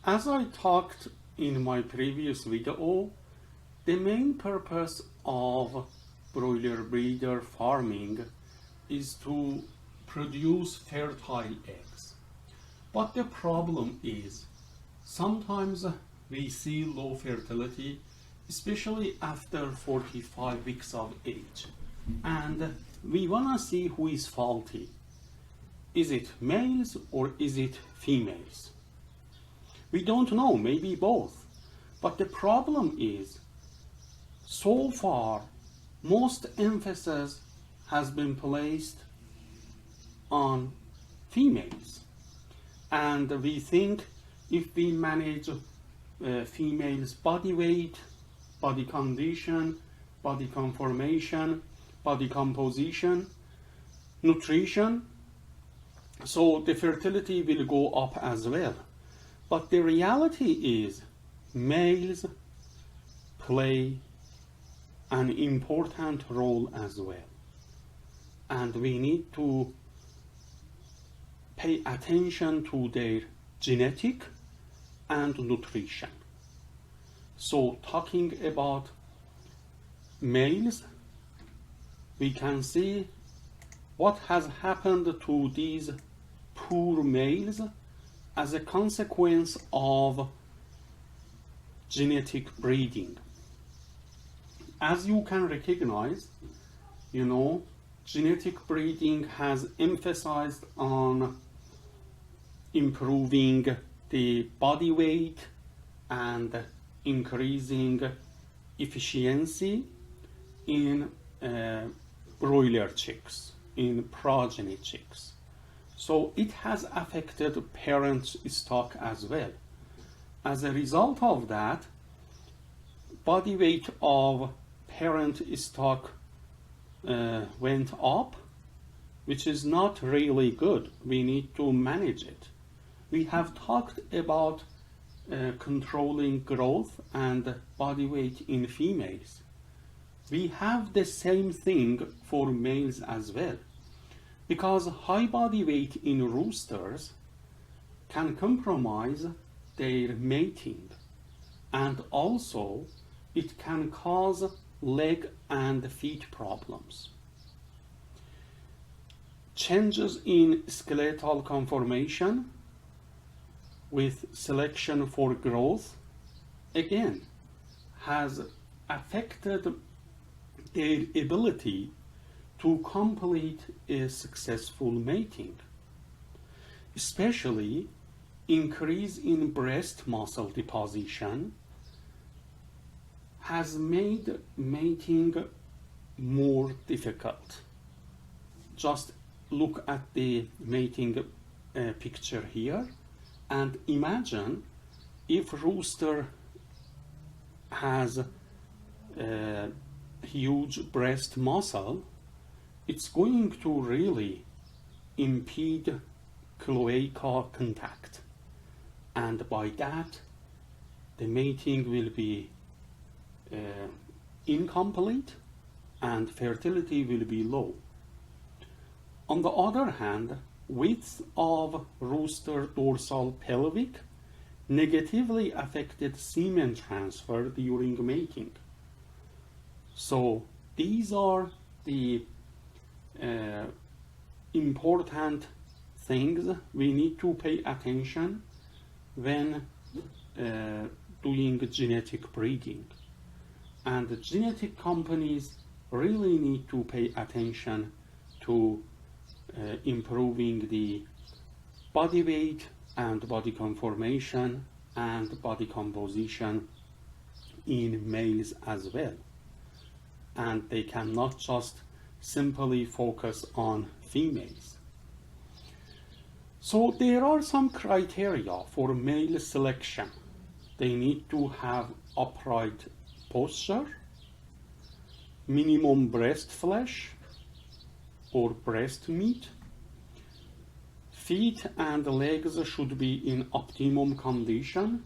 As I talked in my previous video, the main purpose of broiler breeder farming is to produce fertile eggs. But the problem is, sometimes we see low fertility, especially after 45 weeks of age. And we want to see who is faulty. Is it males or is it females? We don't know, maybe both. But the problem is, so far, most emphasis has been placed on females. And we think if we manage females' body weight, body condition, body conformation, body composition, nutrition, so the fertility will go up as well. But the reality is males play an important role as well. And we need to pay attention to their genetic and nutrition. So talking about males, we can see what has happened to these poor males as a consequence of genetic breeding. As you can recognize, genetic breeding has emphasized on improving the body weight and increasing efficiency in broiler chicks, in progeny chicks. So it has affected parent stock as well. As a result of that, body weight of parent stock went up, which is not really good. We need to manage it. We have talked about controlling growth and body weight in females. We have the same thing for males as well, because high body weight in roosters can compromise their mating, and also it can cause leg and feet problems. Changes in skeletal conformation with selection for growth, again, has affected their ability to complete a successful mating. Especially increase in breast muscle deposition has made mating more difficult. Just look at the mating picture here and imagine if rooster has huge breast muscle, it's going to really impede cloaca contact, and by that the mating will be incomplete and fertility will be low. On the other hand, width of rooster dorsal pelvic negatively affected semen transfer during mating. So these are the important things we need to pay attention when doing genetic breeding. And the genetic companies really need to pay attention to improving the body weight and body conformation and body composition in males as well. And they cannot just simply focus on females. So there are some criteria for male selection. They need to have upright posture, minimum breast flesh or breast meat. Feet and legs should be in optimum condition,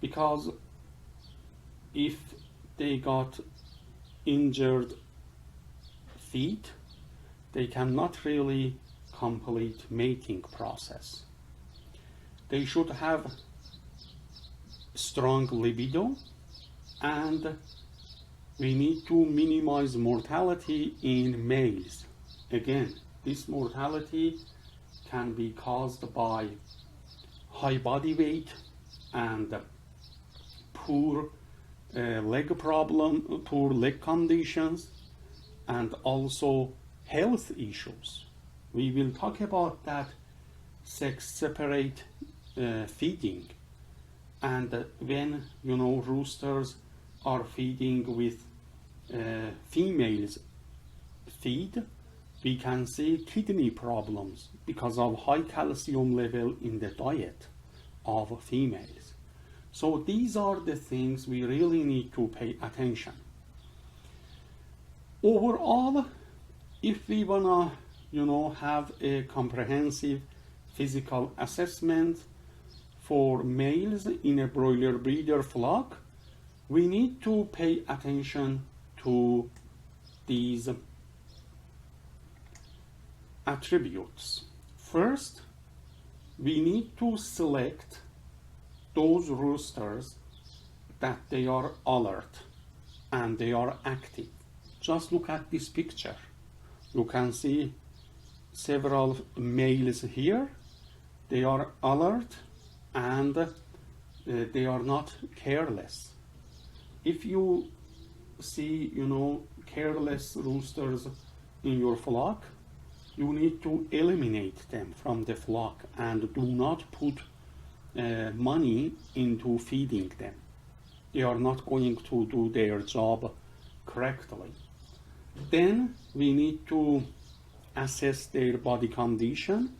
because if they got injured feet, they cannot really complete mating process. They should have strong libido, and we need to minimize mortality in males. Again, this mortality can be caused by high body weight and poor leg conditions, and also health issues. We will talk about that sex separate feeding, and when roosters are feeding with females feed, we can see kidney problems because of high calcium level in the diet of females. So these are the things we really need to pay attention. Overall, if we wanna have a comprehensive physical assessment for males in a broiler breeder flock, we need to pay attention to these attributes. First, we need to select those roosters that they are alert and they are active. Just look at this picture. You can see several males here. They are alert and they are not careless. If you see, careless roosters in your flock, you need to eliminate them from the flock and do not put money into feeding them. They are not going to do their job correctly. Then we need to assess their body condition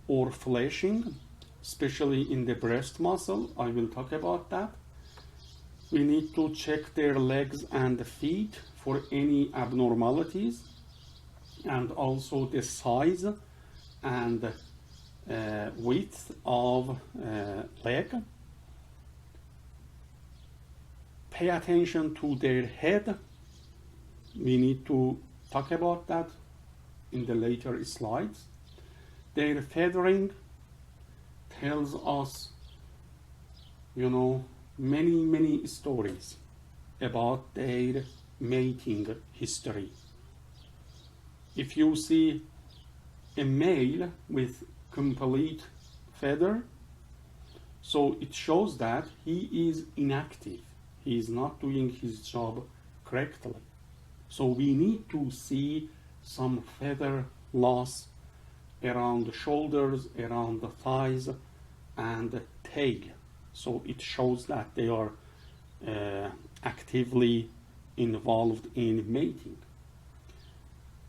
or fleshing, especially in the breast muscle. I will talk about that. We need to check their legs and feet for any abnormalities, and also the size and width of leg. Pay attention to their head. We need to talk about that in the later slides. Their feathering tells us, many stories about their mating history. If you see a male with complete feather, so it shows that he is inactive. He is not doing his job correctly. So we need to see some feather loss around the shoulders, around the thighs, and the tail. So it shows that they are actively involved in mating.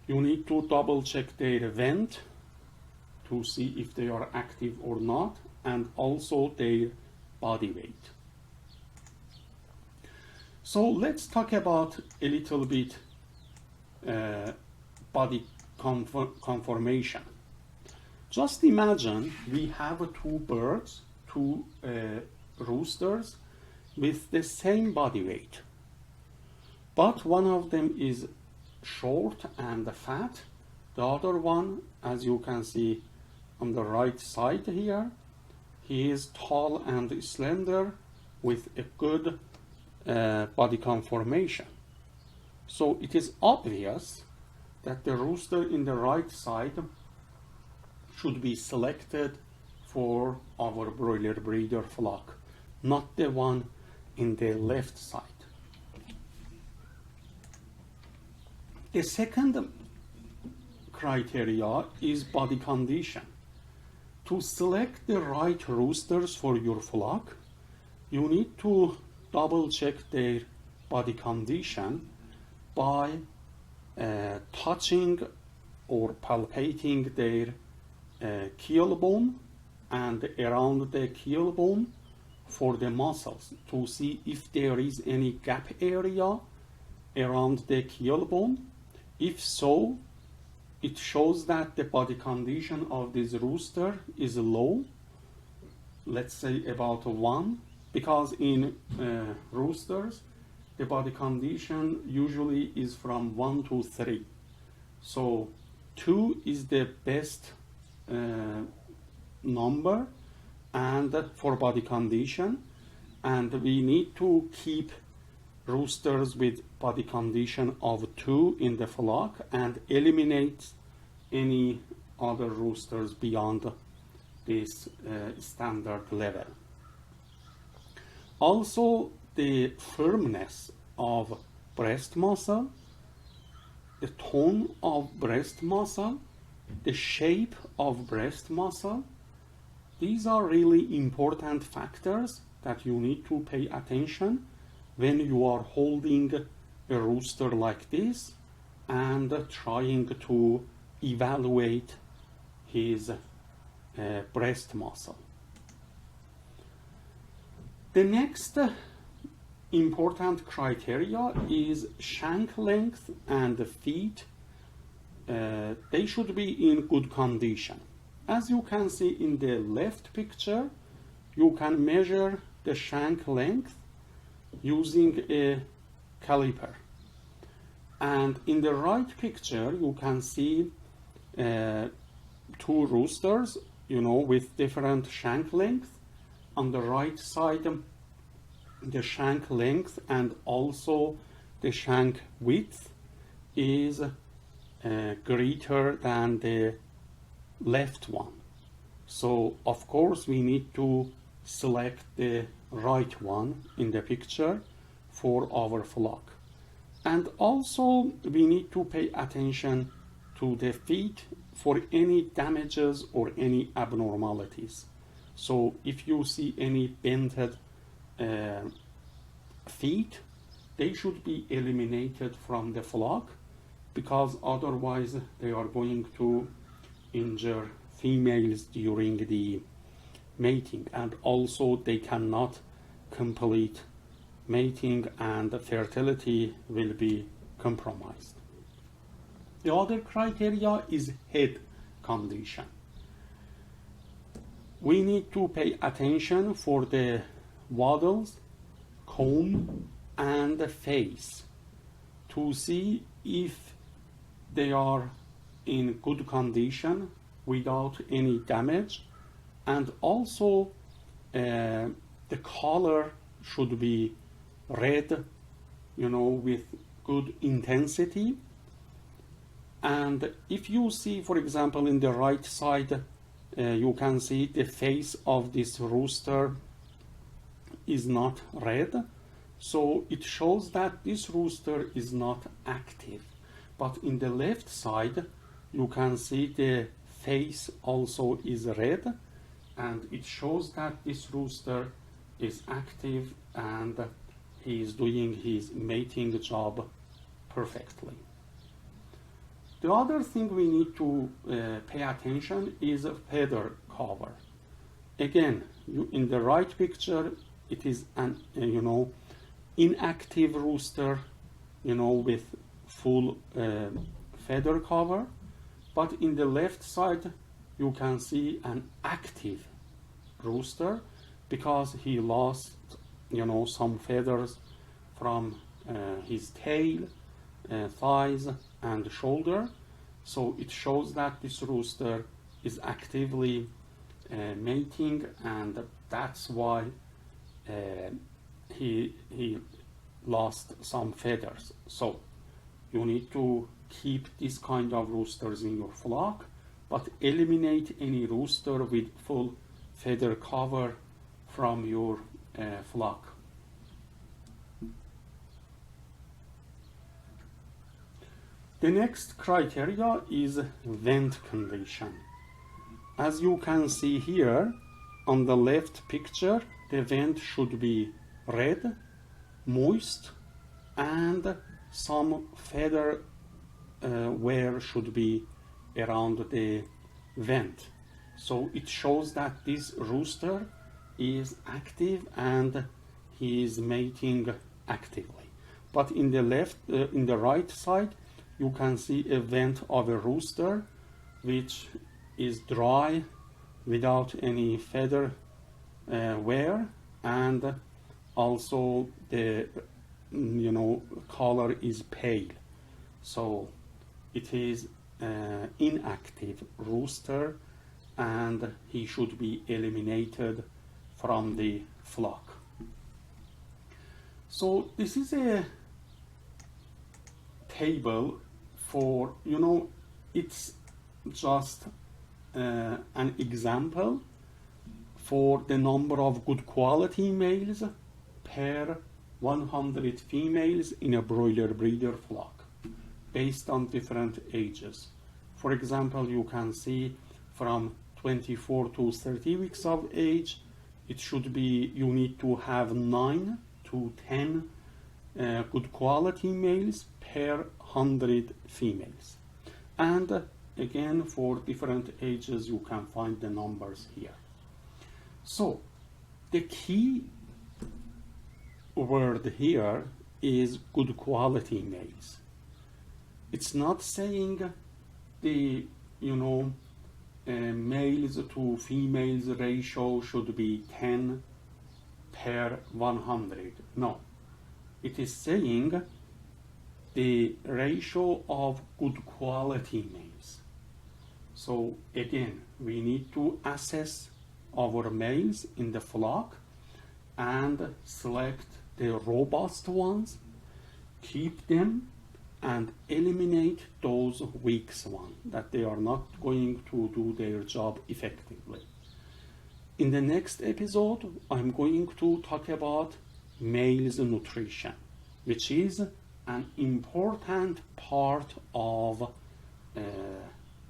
You need to double check their vent to see if they are active or not, and also their body weight. So let's talk about a little bit body conformation. Just imagine we have two birds, two roosters with the same body weight, but one of them is short and fat. The other one, as you can see on the right side here, he is tall and slender with a good body conformation. So it is obvious that the rooster in the right side should be selected for our broiler breeder flock, not the one in the left side. The second criteria is body condition. To select the right roosters for your flock, you need to double check their body condition by touching or palpating their keel bone and around the keel bone for the muscles to see if there is any gap area around the keel bone. If so, it shows that the body condition of this rooster is low, let's say about 1, because in roosters the body condition usually is from 1 to 3. So 2 is the best number and for body condition, and we need to keep roosters with body condition of 2 in the flock and eliminate any other roosters beyond this standard level. Also, the firmness of breast muscle, the tone of breast muscle, the shape of breast muscle, these are really important factors that you need to pay attention when you are holding a rooster like this and trying to evaluate his breast muscle. The next important criteria is shank length and feet. They should be in good condition. As you can see in the left picture, you can measure the shank length using a caliper. And in the right picture, you can see 2 roosters, with different shank length. On the right side, the shank length and also the shank width is greater than the left one. So of course we need to select the right one in the picture for our flock. And also we need to pay attention to the feet for any damages or any abnormalities. So if you see any bented feet, they should be eliminated from the flock, because otherwise they are going to injure females during the mating, and also they cannot complete mating and fertility will be compromised. The other criteria is head condition. We need to pay attention for the wattles, comb, and the face to see if they are in good condition without any damage, and also the color should be red, with good intensity. And if you see, for example, in the right side, you can see the face of this rooster is not red, so it shows that this rooster is not active. But in the left side, you can see the face also is red, and it shows that this rooster is active and he is doing his mating job perfectly. The other thing we need to pay attention is a feather cover. Again, in the right picture, it is an inactive rooster, with full feather cover. But in the left side, you can see an active rooster because he lost, some feathers from his tail, thighs, and shoulder. So it shows that this rooster is actively mating, and that's why he lost some feathers. So you need to keep this kind of roosters in your flock, but eliminate any rooster with full feather cover from your flock. The next criteria is vent condition. As you can see here on the left picture, the vent should be red, moist, and some feather wear should be around the vent. So it shows that this rooster is active and he is mating actively. But in the right side, you can see a vent of a rooster which is dry without any feather wear, and also the color is pale. So it is inactive rooster and he should be eliminated from the flock. So this is a table for, it's just an example for the number of good quality males per 100 females in a broiler breeder flock based on different ages. For example, you can see from 24 to 30 weeks of age, it should be, you need to have 9 to 10 good quality males per 100 females. And again, for different ages, you can find the numbers here. So the key word here is good quality males. It's not saying the males to females ratio should be 10 per 100. No, it is saying the ratio of good quality males. So again, we need to assess our males in the flock and select the robust ones, keep them, and eliminate those weak ones that they are not going to do their job effectively. In the next episode, I'm going to talk about males nutrition, which is an important part of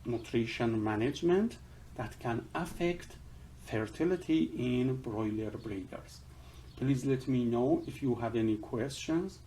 nutrition management that can affect fertility in broiler breeders. Please let me know if you have any questions.